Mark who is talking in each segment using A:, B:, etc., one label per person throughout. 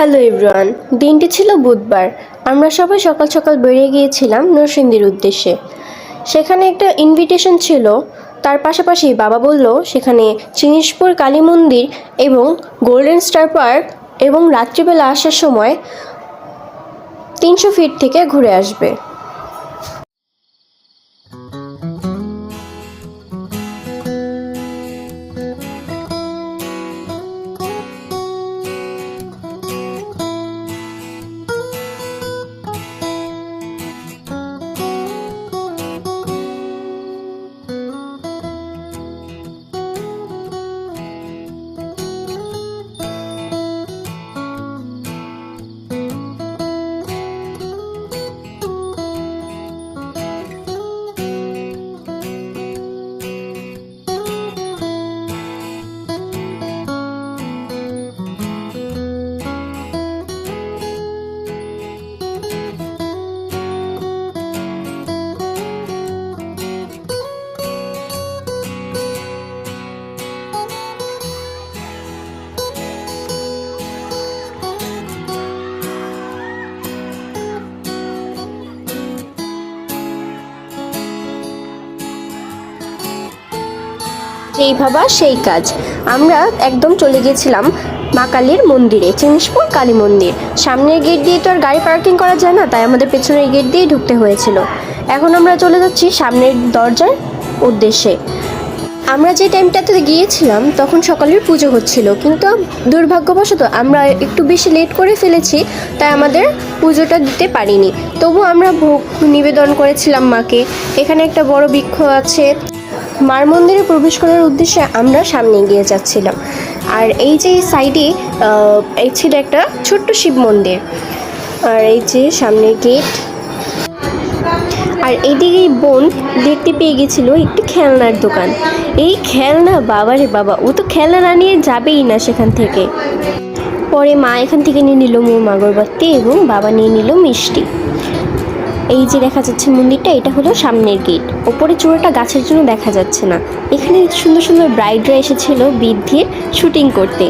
A: Hello everyone. দিনটি ছিল বুধবার। আমরা সবাই সকাল সকাল বেরিয়ে গিয়েছিলাম নরসিংদীর উদ্দেশ্যে। সেখানে একটা ইনভিটেশন ছিল, তার পাশাপাশি বাবা বলল সেখানে জিনিসপুর কালী মন্দির এবং গোল্ডেন স্টার পার্ক এবং রাত্রিবেলা আসার সময় 300 ফিট থেকে ঘুরে আসবে। যেই ভাবা সেই কাজ, আমরা একদম চলে গিয়েছিলাম মা কালীর মন্দিরে, জিনিসপুর কালী মন্দির। সামনের গেট দিয়ে তো আর গাড়ি পার্কিং করা যায় না, তাই আমাদের পেছনের গেট দিয়ে ঢুকতে হয়েছিল। এখন আমরা চলে যাচ্ছি সামনের দরজার উদ্দেশ্যে। আমরা যে টাইমটাতে গিয়েছিলাম তখন সকালের পুজো হচ্ছিল, কিন্তু দুর্ভাগ্যবশত আমরা একটু বেশি লেট করে ফেলেছি, তাই আমাদের পুজোটা দিতে পারিনি। তবু আমরা ভোগ নিবেদন করেছিলাম মাকে। এখানে একটা বড় বৃক্ষ আছে। মার মন্দিরে প্রবেশ করার উদ্দেশ্যে আমরা সামনে এগিয়ে যাচ্ছিলাম। আর এই যে সাইডে এই ছিল একটা ছোট্ট শিব মন্দির, আর এই যে সামনের গেট। আর এইদিকে বোন দেখতে পেয়ে গেছিল একটি খেলনার দোকান। এই খেলনা, বাবারে বাবা, ও তো খেলনা না নিয়ে যাবেই না সেখান থেকে। পরে মা এখান থেকে নিয়ে নিল মোম আগরবাতি এবং বাবা নিয়ে নিল মিষ্টি। এই যে দেখা যাচ্ছে মন্দিরটা, এটা হলো সামনের গেট। ওপরে চূড়াটা গাছের জন্য দেখা যাচ্ছে না। এখানে সুন্দর সুন্দর ব্রাইডরা এসেছিল বৃদ্ধির শুটিং করতে।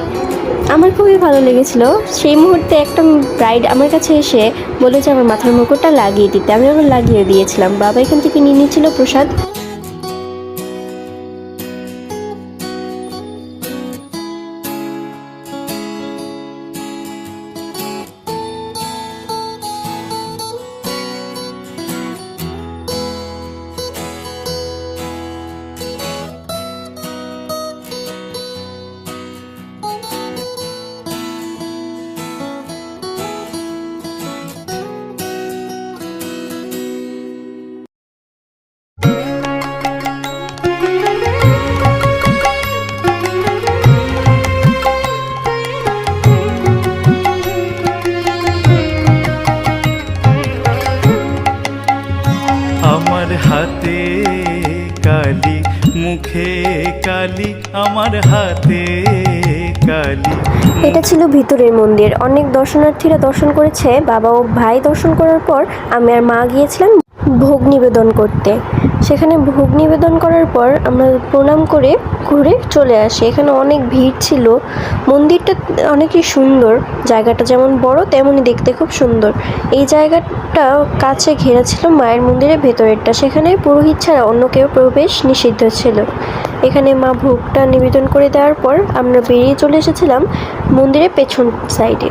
A: আমার খুবই ভালো লেগেছিল। সেই মুহূর্তে একটা ব্রাইড আমার কাছে এসে বলে যে আমার মাথার মুকুটটা লাগিয়ে দিতে। আমি আবার লাগিয়ে দিয়েছিলাম। বাবা এখান থেকে নিয়ে নিয়েছিল প্রসাদ।
B: আমার হাতে কালি, মুখে কালি, আমার হাতে কালি।
A: এটা ছিল ভিতরের মন্দির। অনেক দর্শনার্থীরা দর্শন করেছে। বাবা ও ভাই দর্শন করার পর আমি আর মা গিয়েছিলাম ভোগ নিবেদন করতে। সেখানে ভোগ নিবেদন করার পর আমরা প্রণাম করে ঘুরে চলে আসি। এখানে অনেক ভিড় ছিল। মন্দিরটা অনেকই সুন্দর। জায়গাটা যেমন বড় তেমনই দেখতে খুব সুন্দর। এই জায়গাটা কাছে ঘেরা ছিল মায়ের মন্দিরের ভেতরেরটা। সেখানে পুরোহিত ছাড়া অন্য কেউ প্রবেশ নিষিদ্ধ ছিল। এখানে মা ভোগটা নিবেদন করে দেওয়ার পর আমরা বেরিয়ে চলে এসেছিলাম মন্দিরের পেছন সাইডে।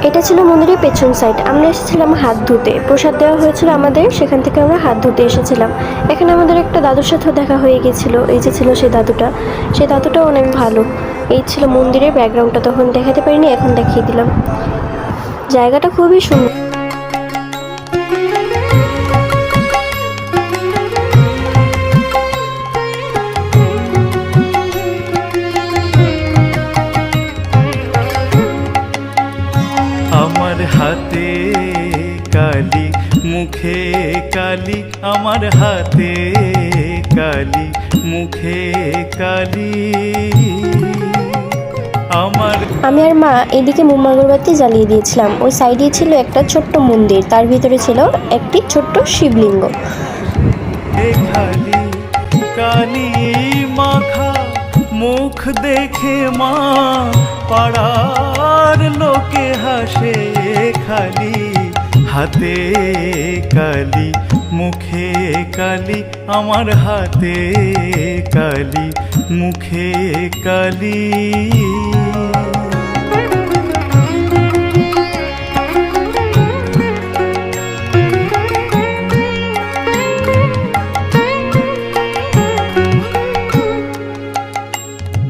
A: এটা ছিল মন্দিরের পেছন সাইড। আমরা এসেছিলাম হাত ধুতে। প্রসাদ দেওয়া হয়েছিল আমাদের, সেখান থেকে আমরা হাত ধুতে এসেছিলাম। এখানে আমাদের একটা দাদুর সাথেও দেখা হয়ে গেছিলো। এই যে ছিল সেই দাদুটাও অনেক ভালো। এই ছিল মন্দিরের ব্যাকগ্রাউন্ডটা, তখন দেখাতে পারিনি, এখন দেখিয়ে দিলাম। জায়গাটা খুবই সুন্দর।
B: আমার হাতে কালি, মুখে কালি, আমার হাতে কালি, মুখে কালি। আমার
A: আমি আর মা এদিকে মোম আগরবাতি জ্বালিয়ে দিয়েছিলাম। ওই সাইডে ছিল একটা ছোট্ট মন্দির, তার ভিতরে ছিল একটি ছোট্ট শিবলিঙ্গ।
B: খালি কালি মাখা মুখ দেখে মা পাড়ার লোকে হাসে খালি হাতে কালি মুখে কালি আমার হাতে কালি মুখে কালি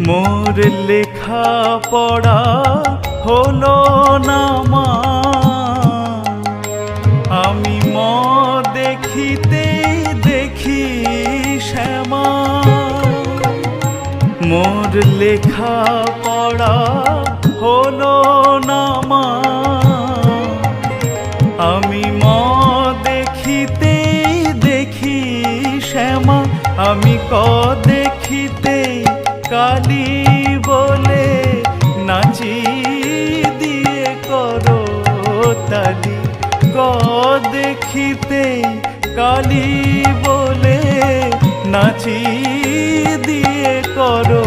B: মোর লেখা পড়া হলো না মা আমি ম দেখিতে দেখি শ্যামা মোর লেখা পড়া হলো না মা আমি ম দেখিতে দেখি শ্যামা আমি ক দেখিতে কালি বলে নাচি দিয়ে করো তালি ক দেখিতে কালি বলে নাচি দিয়ে করো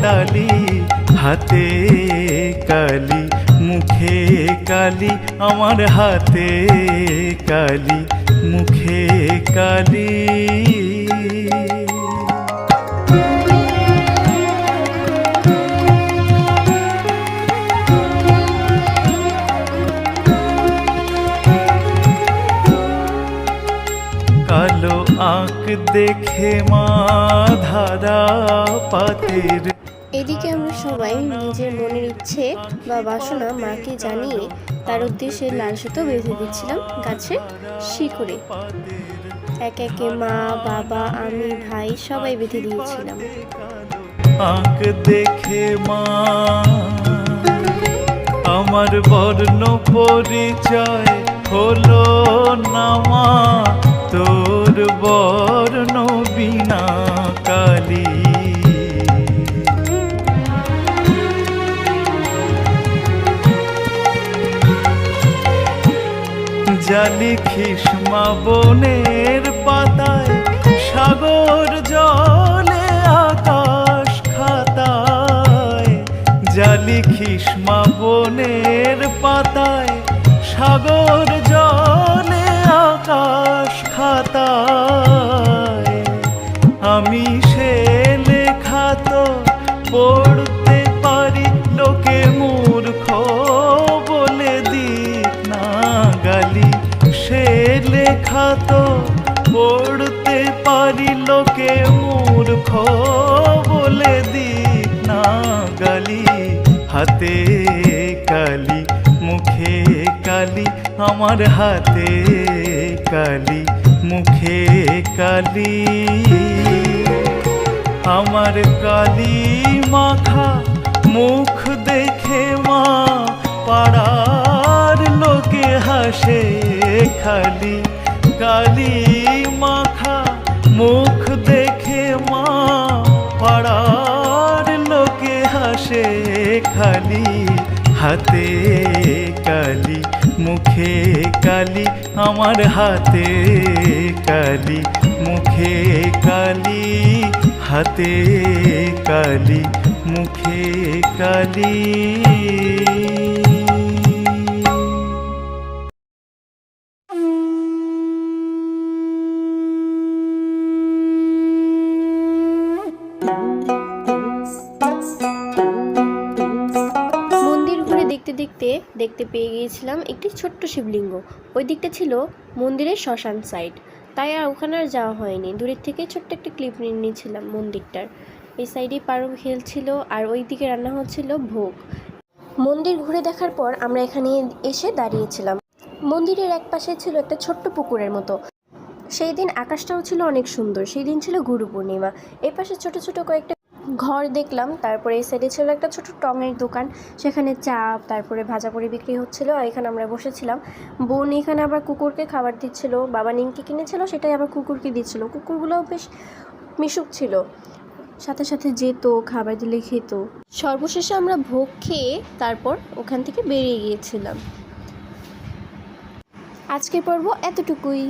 B: তালি হাতে কালি মুখে কালি আমার হাতে কালি মুখে কালি কালো আঁক দেখে মা ধারা পাতের।
A: এদিকে আমরা সবাই নিজের মনের ইচ্ছে বা বাসনা মাকে জানিয়ে তার উদ্দেশ্যে লাল সুতো বেঁধে দিচ্ছিলাম গাছের শিকড়ে। এক একে মা, বাবা, আমি, ভাই সবাই বেঁধে দিয়েছিলাম।
B: আঁক দেখে মা আমার বর্ণ পরিচয় হলো না মা তোর বর্ণ বিনা কালী জালি খিসমা বনের পাতায় সাগর জলে আকাশ খাতায় জালি খিসমা বনের পাতায় সাগর জলে আকাশ খাতায় আমি সে লেখা তো পড়তে পারি লোকে মূর্খ বলে দিক না গালি সে লেখা তো পড়তে পারি লোকে মূর্খ বলে দিক না গালি হাতে কালি মুখে কালি আমার হাতে কালি মুখে কালি আমার কালি মাখা মুখ দেখে মা পাড়ার লোকে হাসে খালি কালি মাখা মুখ দেখে মা পাড়ার লোকে হাসে খালি হাতে কালি মুখে কালি আমার হাতে কালি মুখে কালি হাতে কালি মুখে কালি
A: দেখতে পেয়ে গিয়েছিলাম একটি ছোট্ট শিবলিঙ্গ। ওই দিকটা ছিল মন্দিরের শ্মশান সাইড, তাই আর ওখানে আর যাওয়া হয়নি। দূরের থেকে ছোট্ট একটা ক্লিপ নিয়ে নিয়েছিলাম মন্দিরটার। এই সাইডে পারো খেলছিল আর ওই দিকে রান্না হচ্ছিল ভোগ। মন্দির ঘুরে দেখার পর আমরা এখানে এসে দাঁড়িয়েছিলাম। মন্দিরের এক পাশে ছিল একটা ছোট্ট পুকুরের মতো। সেই দিন আকাশটাও ছিল অনেক সুন্দর। সেই দিন ছিল গুরু পূর্ণিমা। এই পাশে ছোট ছোট কয়েকটা ঘর দেখলাম। তারপরে এই সাইডে ছিল একটা ছোট টঙের দোকান, সেখানে চা তারপরে ভাজাপুরি বিক্রি হচ্ছিল। আর এখানে আমরা বসেছিলাম। বোন এখানে আবার কুকুরকে খাবার দিচ্ছিল। বাবা নিমকি কিনেছিল, সেটাই আবার কুকুরকে দিচ্ছিল। কুকুরগুলোও বেশ মিশুক ছিল। সাথে সাথে যেত, খাবার দিলে খেত। সর্বশেষে আমরা ভোগ খেয়ে তারপর ওখান থেকে বেরিয়ে গিয়েছিলাম। আজকের পর্ব এতটুকুই।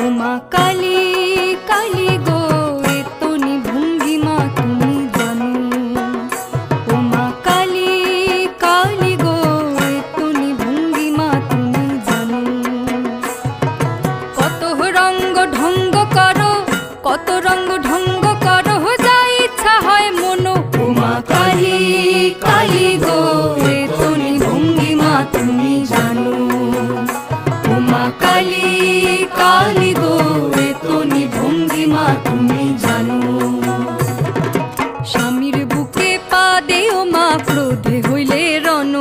C: ওমা কালী কালী গো এ তনি ভঙ্গিমা তুমি জানো। ওমা কালী কালী গো এ তনি ভঙ্গিমা তুমি জানো। কত রঙ্গ ঢঙ্গ করো, কত রঙ্গ ঢঙ্গ করো, যা ইচ্ছা হয় মনো। ওমা কালী কালী গো এ তনি ভঙ্গিমা তুমি জানো। ওমা কালী কালী গো এ তনি ভঙ্গিমা তুমি জানো। স্বামীর বুকে পা দেও মা ক্রোধে হইলে রণ।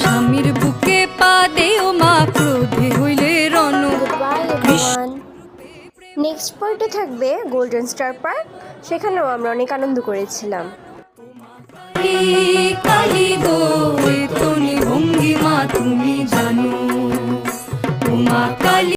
C: স্বামীর বুকে পা দেও মা ক্রোধে হইলে রণ।
A: By everyone. নেক্সট পার্টে থাকবে গোল্ডেন স্টার পার্ক, সেখানেও আমরা অনেক আনন্দ করেছিলাম।
C: কালী কালী গো এ তনি ভঙ্গিমা তুমি জানো। ওমা কালী।